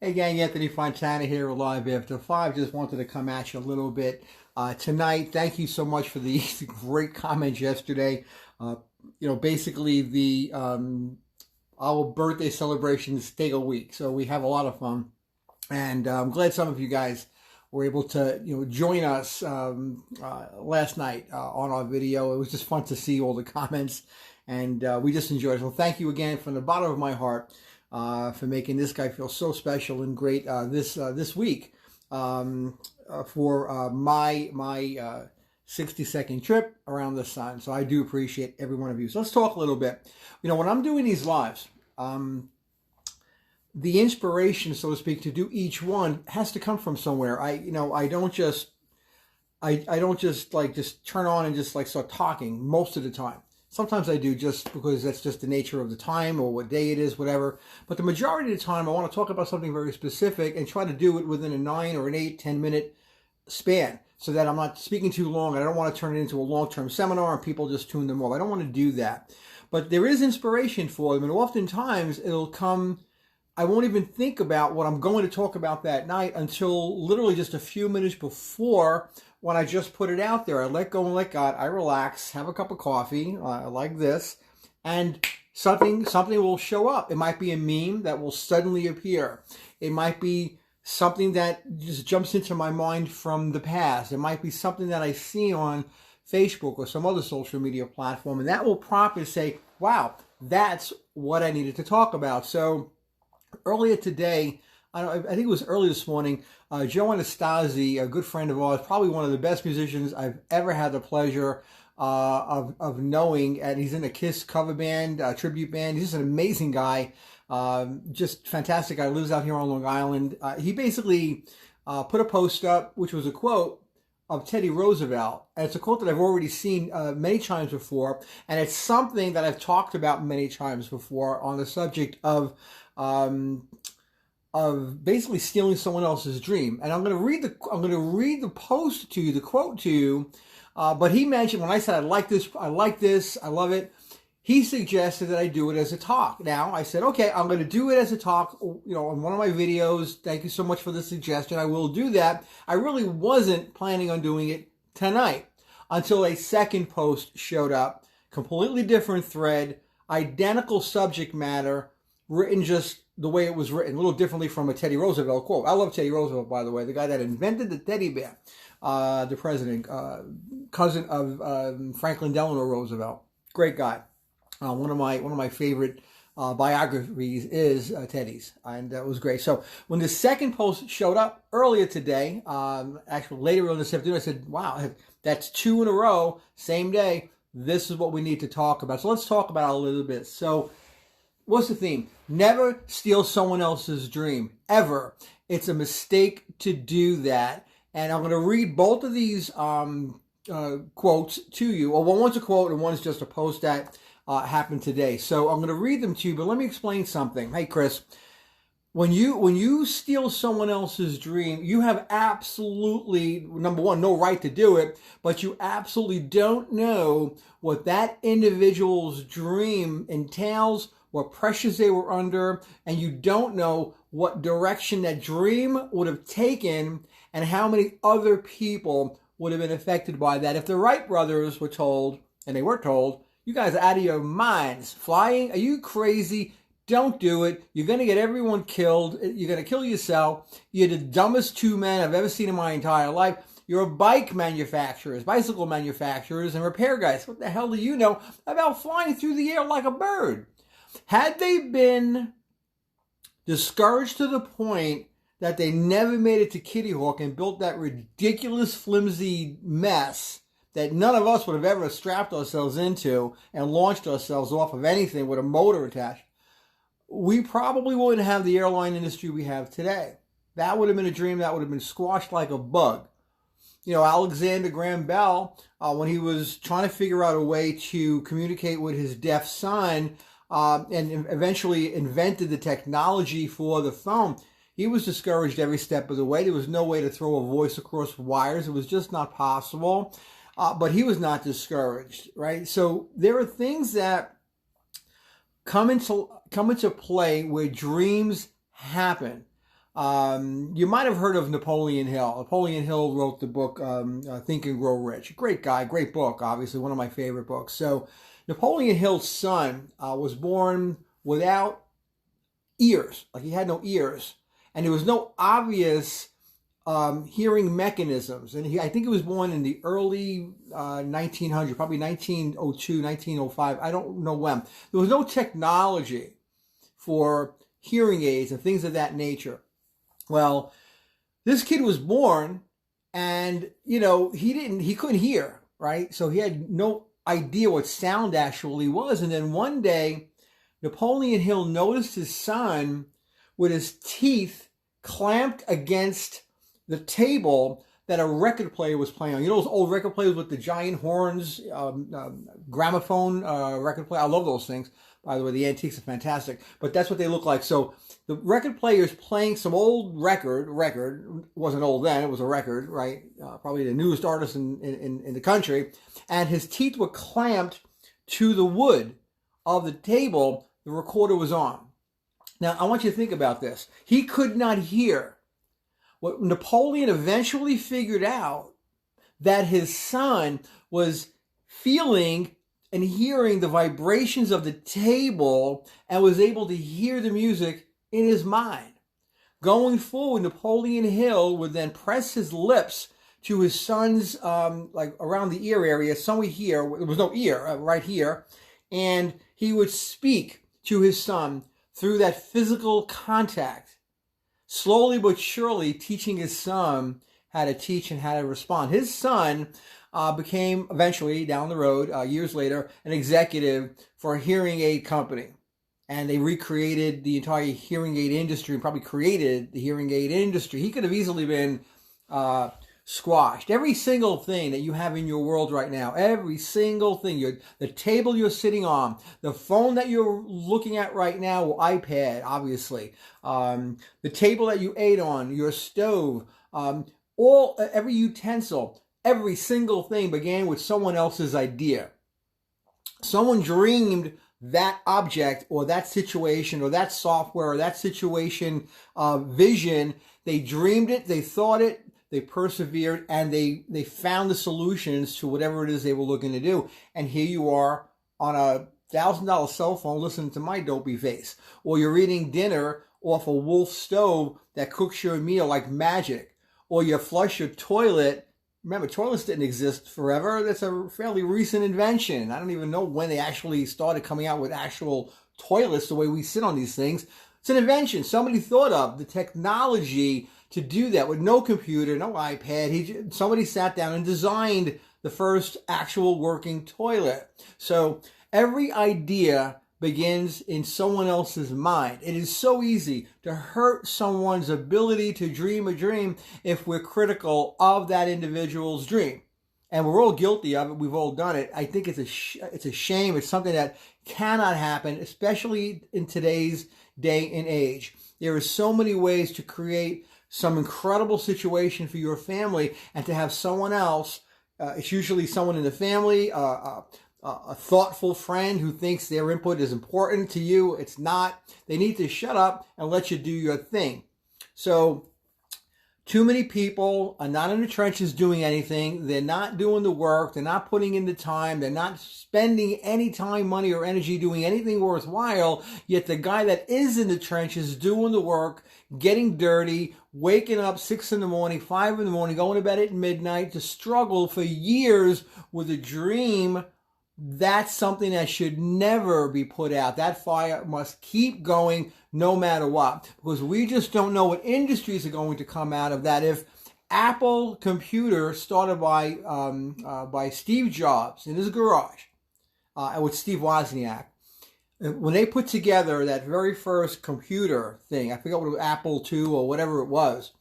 Hey gang, Anthony Fontana here, live after 5. Just wanted to come at you a little bit tonight. Thank you so much for the great comments yesterday. Basically our birthday celebrations take a week, so we have a lot of fun. And I'm glad some of you guys were able to join us last night on our video. It was just fun to see all the comments, and we just enjoyed it. So thank you again from the bottom of my heart for making this guy feel so special and great this week for my 60-second trip around the sun. So I do appreciate every one of you. So let's talk a little bit. When I'm doing these lives, the inspiration, so to speak, to do each one has to come from somewhere. I don't just turn on and just start talking most of the time. Sometimes I do, just because that's just the nature of the time or what day it is, whatever. But the majority of the time, I want to talk about something very specific and try to do it within a 9 or an 8, 10-minute span, so that I'm not speaking too long. I don't want to turn it into a long-term seminar and people just tune them off. I don't want to do that. But there is inspiration for them, and oftentimes it'll come. I won't even think about what I'm going to talk about that night until literally just a few minutes before, when I just put it out there. I let go and let God. I relax, have a cup of coffee like this, and something will show up. It might be a meme that will suddenly appear. It might be something that just jumps into my mind from the past. It might be something that I see on Facebook or some other social media platform, and that will prompt me to say, wow, that's what I needed to talk about. So earlier today, I think it was early this morning, Joe Anastasi, a good friend of ours, probably one of the best musicians I've ever had the pleasure of knowing, and he's in a Kiss cover band, tribute band. He's just an amazing guy, just fantastic guy, lives out here on Long Island. He basically put a post up, which was a quote of Teddy Roosevelt, and it's a quote that I've already seen many times before, and it's something that I've talked about many times before on the subject of basically stealing someone else's dream. And I'm going to read the post to you, the quote to you. But he mentioned, when I said I like this, I love it, he suggested that I do it as a talk. Now I said, okay, I'm going to do it as a talk, on one of my videos. Thank you so much for the suggestion. I will do that. I really wasn't planning on doing it tonight until a second post showed up, completely different thread, identical subject matter, written just the way it was written, a little differently from a Teddy Roosevelt quote. I love Teddy Roosevelt, by the way, the guy that invented the teddy bear, the president, cousin of Franklin Delano Roosevelt. Great guy. One of my favorite biographies is Teddy's, and that was great. So when the second post showed up earlier today, actually later on this afternoon, I said, wow, that's 2 in a row, same day. This is what we need to talk about. So let's talk about it a little bit. So what's the theme? Never steal someone else's dream, ever. It's a mistake to do that. And I'm going to read both of these quotes to you. Well, one's a quote and one's just a post that happened today. So I'm going to read them to you, but let me explain something. Hey, Chris, when you steal someone else's dream, you have absolutely, number one, no right to do it, but you absolutely don't know what that individual's dream entails, what pressures they were under, and you don't know what direction that dream would have taken and how many other people would have been affected by that. If the Wright Brothers were told, and they were told, you guys are out of your minds, flying, are you crazy? Don't do it. You're going to get everyone killed. You're going to kill yourself. You're the dumbest 2 men I've ever seen in my entire life. You're bicycle manufacturers, and repair guys. What the hell do you know about flying through the air like a bird? Had they been discouraged to the point that they never made it to Kitty Hawk and built that ridiculous, flimsy mess that none of us would have ever strapped ourselves into and launched ourselves off of anything with a motor attached, we probably wouldn't have the airline industry we have today. That would have been a dream that would have been squashed like a bug. Alexander Graham Bell, when he was trying to figure out a way to communicate with his deaf son, and eventually invented the technology for the phone, he was discouraged every step of the way. There was no way to throw a voice across wires. It was just not possible. But he was not discouraged, right? So there are things that come into play where dreams happen. You might have heard of Napoleon Hill. Napoleon Hill wrote the book Think and Grow Rich. Great guy, great book, obviously one of my favorite books. So Napoleon Hill's son was born without ears, like he had no ears, and there was no obvious hearing mechanisms. And I think he was born in the early 1900s, probably 1902, 1905. I don't know when. There was no technology for hearing aids and things of that nature. Well, this kid was born and, he couldn't hear, right? So he had no idea what sound actually was. And then one day, Napoleon Hill noticed his son with his teeth clamped against the table that a record player was playing on. You know those old record players with the giant horns, gramophone record player? I love those things. By the way, the antiques are fantastic. But that's what they look like. So the record player is playing some old record. It wasn't old then. It was a record, right? Probably the newest artist in the country. And his teeth were clamped to the wood of the table the recorder was on. Now, I want you to think about this. He could not hear. What Napoleon eventually figured out, that his son was feeling and hearing the vibrations of the table and was able to hear the music in his mind. Going forward, Napoleon Hill would then press his lips to his son's, like around the ear area, somewhere here. There was no ear, right here. And he would speak to his son through that physical contact, slowly but surely teaching his son how to teach and how to respond. His son became eventually, down the road, years later, an executive for a hearing aid company. And they recreated the entire hearing aid industry and probably created the hearing aid industry. He could have easily been squashed. Every single thing that you have in your world right now, every single thing, the table you're sitting on, the phone that you're looking at right now, or iPad, obviously, the table that you ate on, your stove, every utensil, every single thing began with someone else's idea. Someone dreamed that object or that situation or that software or that situation vision. They dreamed it, they thought it, they persevered, and they found the solutions to whatever it is they were looking to do. And here you are on a $1,000 cell phone listening to my dopey face. Or you're eating dinner off a Wolf stove that cooks your meal like magic. Or you flush your toilet. Remember, toilets didn't exist forever. That's a fairly recent invention. I don't even know when they actually started coming out with actual toilets the way we sit on these things. It's an invention. Somebody thought of the technology to do that with no computer, no iPad. Somebody sat down and designed the first actual working toilet. So every idea begins in someone else's mind. It is so easy to hurt someone's ability to dream a dream if we're critical of that individual's dream. And we're all guilty of it. We've all done it. I think it's a shame. It's something that cannot happen, especially in today's day and age. There are so many ways to create some incredible situation for your family, and to have someone else, it's usually someone in the family, a thoughtful friend who thinks their input is important to you. It's not. They need to shut up and let you do your thing. So too many people are not in the trenches doing anything. They're not doing the work. They're not putting in the time. They're not spending any time, money, or energy doing anything worthwhile. Yet the guy that is in the trenches doing the work, getting dirty, waking up 6 in the morning, 5 in the morning, going to bed at midnight to struggle for years with a dream, that's something that should never be put out. That fire must keep going no matter what, because we just don't know what industries are going to come out of that. If Apple computer started by Steve Jobs in his garage with Steve Wozniak, when they put together that very first computer thing, I forget what it was, Apple II or whatever it was,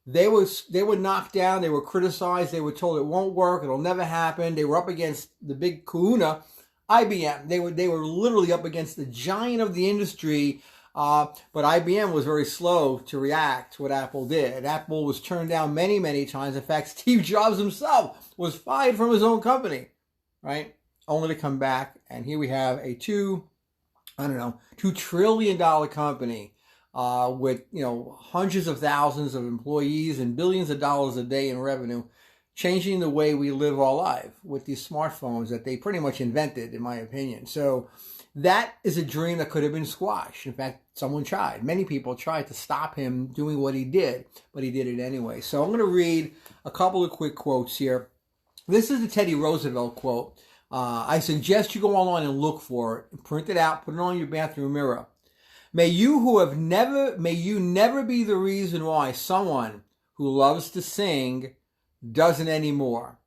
they were knocked down, they were criticized, they were told it won't work, it'll never happen. They were up against the big kahuna, IBM. They were literally up against the giant of the industry, but IBM was very slow to react to what Apple did. Apple was turned down many, many times. In fact, Steve Jobs himself was fired from his own company, right? Only to come back, and here we have a $2 trillion company with, hundreds of thousands of employees and billions of dollars a day in revenue, changing the way we live our life with these smartphones that they pretty much invented, in my opinion. So that is a dream that could have been squashed. In fact, someone tried. Many people tried to stop him doing what he did, but he did it anyway. So I'm going to read a couple of quick quotes here. This is the Teddy Roosevelt quote. I suggest you go online and look for it, print it out, put it on your bathroom mirror. May you never be the reason why someone who loves to sing doesn't anymore.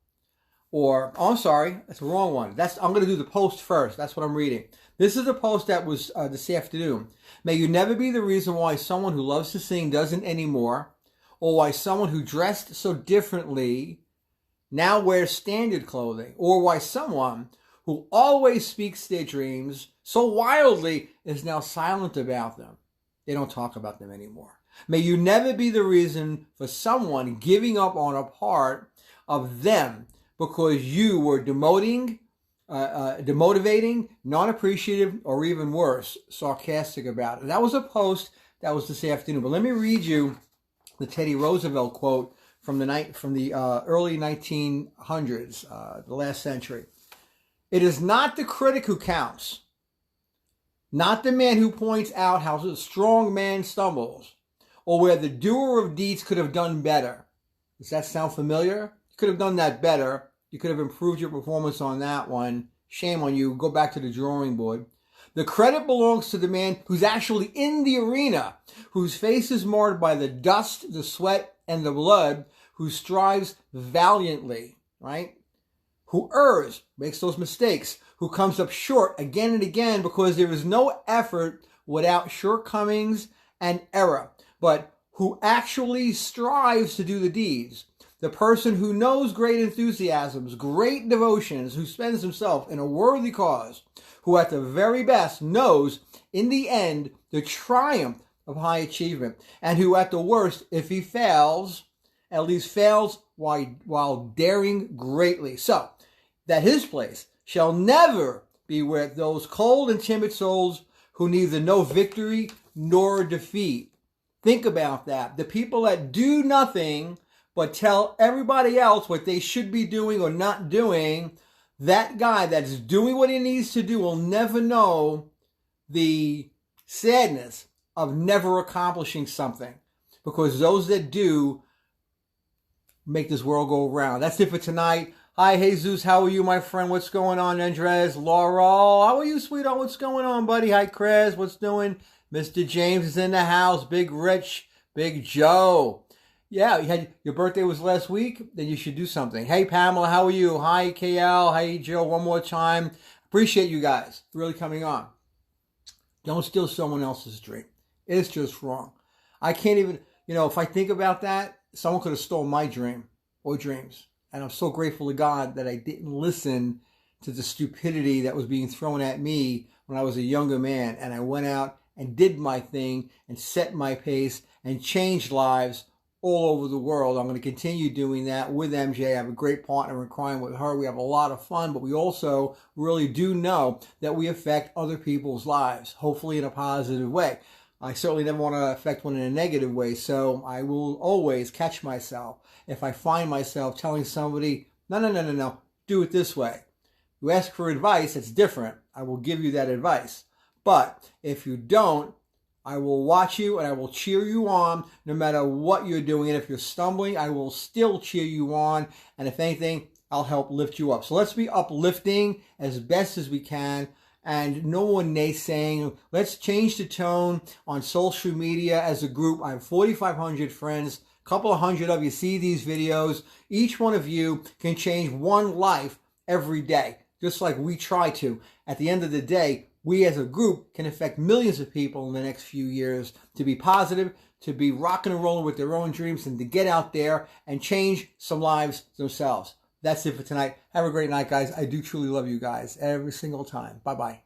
Or, oh, I'm sorry, that's the wrong one. I'm going to do the post first. That's what I'm reading. This is the post that was this afternoon. May you never be the reason why someone who loves to sing doesn't anymore, or why someone who dressed so differently now wears standard clothing, or why someone who always speaks their dreams so wildly is now silent about them. They don't talk about them anymore. May you never be the reason for someone giving up on a part of them because you were demotivating, non-appreciative, or even worse, sarcastic about it. That was a post that was this afternoon. But let me read you the Teddy Roosevelt quote from the early 1900s, the last century. It is not the critic who counts, not the man who points out how a strong man stumbles, or where the doer of deeds could have done better. Does that sound familiar? You could have done that better. You could have improved your performance on that one. Shame on you. Go back to the drawing board. The credit belongs to the man who's actually in the arena, whose face is marred by the dust, the sweat, and the blood, who strives valiantly, right? Who errs, makes those mistakes, who comes up short again and again because there is no effort without shortcomings and error, but who actually strives to do the deeds. The person who knows great enthusiasms, great devotions, who spends himself in a worthy cause, who at the very best knows in the end the triumph of high achievement, and who at the worst, if he fails, at least fails while daring greatly. So, that his place shall never be with those cold and timid souls who neither know victory nor defeat. Think about that. The people that do nothing but tell everybody else what they should be doing or not doing, that guy that's doing what he needs to do will never know the sadness of never accomplishing something, because those that do make this world go round. That's it for tonight. Hi, Jesus. How are you, my friend? What's going on, Andres? Laurel, how are you, sweetheart? What's going on, buddy? Hi, Chris. What's doing? Mr. James is in the house. Big Rich. Big Joe. Yeah, your birthday was last week. Then you should do something. Hey, Pamela. How are you? Hi, KL. Hi, Joe. One more time. Appreciate you guys really coming on. Don't steal someone else's dream. It's just wrong. I can't even, if I think about that, someone could have stolen my dream or dreams. And I'm so grateful to God that I didn't listen to the stupidity that was being thrown at me when I was a younger man. And I went out and did my thing and set my pace and changed lives all over the world. I'm going to continue doing that with MJ. I have a great partner in crime with her. We have a lot of fun, but we also really do know that we affect other people's lives, hopefully in a positive way. I certainly never want to affect one in a negative way, so I will always catch myself if I find myself telling somebody, no, do it this way. You ask for advice, it's different. I will give you that advice. But if you don't, I will watch you and I will cheer you on no matter what you're doing. And if you're stumbling, I will still cheer you on. And if anything, I'll help lift you up. So let's be uplifting as best as we can. And no one naysaying. Let's change the tone on social media as a group. I have 4,500 friends. A couple of hundred of you see these videos. Each one of you can change one life every day, just like we try to. At the end of the day, we as a group can affect millions of people in the next few years to be positive, to be rocking and rolling with their own dreams, and to get out there and change some lives themselves. That's it for tonight. Have a great night, guys. I do truly love you guys every single time. Bye-bye.